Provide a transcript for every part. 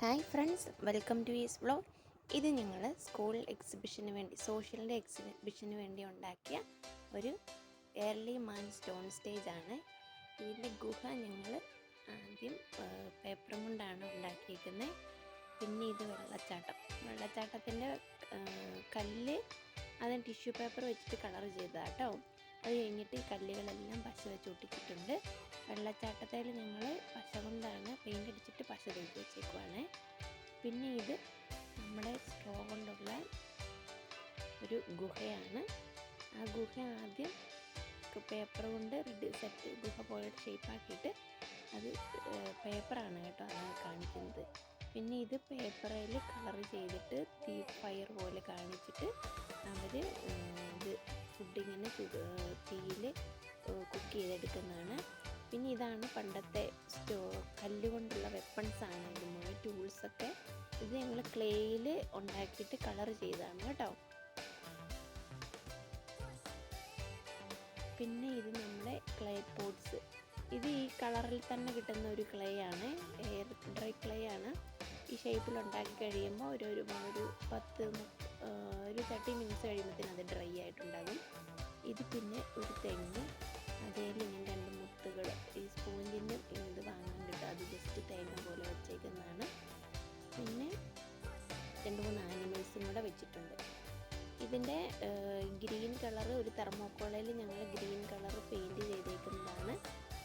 Hi friends, welcome two is vlog. ഇത് ഞങ്ങൾ school എക്സിബിഷന് വേണ്ടി സോഷ്യലിൻ്റെ എക്സിബിഷന് വേണ്ടി ഉണ്ടാക്കിയ ഒരു എയർലി മാൻ സ്റ്റോൺ സ്റ്റേജാണ്. ഇതിൻ്റെ ഗുഹ ഞങ്ങൾ ആദ്യം പേപ്പറും കൊണ്ടാണ് ഉണ്ടാക്കിയിരിക്കുന്നത്. പിന്നെ ഇത് വെള്ളച്ചാട്ടത്തിൻ്റെ കല്ല് അതിന് ടിഷ്യൂ പേപ്പർ വെച്ചിട്ട് കളർ ചെയ്തതാട്ടോ. അത് കഴിഞ്ഞിട്ട് ഈ കല്ലുകളെല്ലാം പശ വെച്ച് ഒട്ടിച്ചിട്ടുണ്ട്. വെള്ളച്ചാട്ടത്തിൽ ഞങ്ങൾ പശ കൊണ്ടാണ് പെയിൻ്റ് അടിച്ചിട്ട് പശ തേച്ച് വെച്ചേക്കുവാണ്. പിന്നെ ഇത് നമ്മുടെ സ്ട്രോ കൊണ്ടുള്ള ഒരു ഗുഹയാണ്. ആ ഗുഹ ആദ്യം പേപ്പർ കൊണ്ട് സെറ്റ് ഗുഹ പോലെ ഷേപ്പാക്കിയിട്ട് അത് പേപ്പറാണ് കേട്ടോ അതാണ് കാണിക്കുന്നത്. പിന്നെ ഇത് പേപ്പറിൽ കളർ ചെയ്തിട്ട് ഫയർ പോലെ കാണിച്ചിട്ട് അവർ ഇത് ഫുഡിങ്ങനെ തീയിൽ കുക്ക് ചെയ്തെടുക്കുന്നതാണ്. പിന്നെ ഇതാണ് പണ്ടത്തെ കല്ലുകൊണ്ടുള്ള വെപ്പൺസാണ്. ഇതുപോലെ ടൂൾസൊക്കെ ഇത് ഞങ്ങൾ ക്ലേയിൽ ഉണ്ടാക്കിയിട്ട് കളർ ചെയ്തതാണ് കേട്ടോ. പിന്നെ ഇത് നമ്മുടെ ക്ലേ പോട്ട്സ്. ഇത് ഈ കളറിൽ തന്നെ കിട്ടുന്ന ഒരു ക്ലേ ആണ്, എയർ ഡ്രൈ ക്ലേ ആണ്. ഈ ഷേപ്പിൽ ഉണ്ടാക്കി കഴിയുമ്പോൾ ഒരു 30 മിനിറ്റ്സ് കഴിയുമ്പോഴത്തേനും അത് ഡ്രൈ ആയിട്ടുണ്ടാകും. ഇത് പിന്നെ ഒരു തെങ്ങ്, അതേൽ ഇങ്ങനെ 2 മുത്തുകൾ ഈ സ്പോഞ്ചിൻ്റെ ഇത് വാങ്ങാൻ കിട്ടും. അത് ജസ്റ്റ് തേങ്ങ പോലെ വെച്ചേക്കുന്നതാണ്. പിന്നെ 2-3 ആനിമൽസും കൂടെ വെച്ചിട്ടുണ്ട്. ഇതിൻ്റെ ഗ്രീൻ കളർ ഒരു തെർമോക്കോളയിൽ ഞങ്ങൾ ഗ്രീൻ കളർ പെയിൻറ്റ് ചെയ്തേക്കുന്നതാണ്.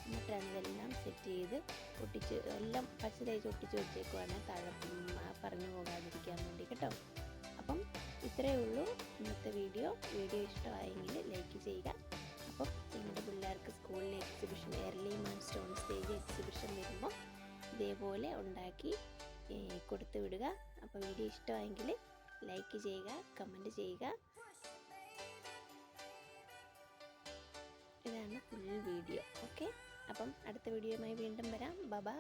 എന്നിട്ട് അതെല്ലാം സെറ്റ് ചെയ്ത് ഒട്ടിച്ച് എല്ലാം പച്ച തേച്ച് ഒട്ടിച്ച് വെച്ചേക്കുവാണ്, താഴെ പറഞ്ഞു പോകാതിരിക്കാൻ വേണ്ടി കേട്ടോ. അപ്പം ഇത്രയേ ഉള്ളൂ ഇന്നത്തെ വീഡിയോ ഇഷ്ടമായെങ്കിൽ ലൈക്ക് ചെയ്യുക. അപ്പം നിങ്ങളുടെ പിള്ളേർക്ക് സ്കൂളിലെ എക്സിബിഷൻ എയർലി മാൻ സ്റ്റോൺ സ്റ്റേജ് എക്സിബിഷൻ വരുമ്പോൾ ഇതേപോലെ ഉണ്ടാക്കി കൊടുത്തു വിടുക. അപ്പോൾ വീഡിയോ ഇഷ്ടമായെങ്കിൽ ലൈക്ക് ചെയ്യുക, കമൻറ്റ് ചെയ്യുക. ഇതാണ് ഫുൾ വീഡിയോ. ഓക്കെ, അപ്പം അടുത്ത വീഡിയോയുമായി വീണ്ടും വരാം. ബൈ.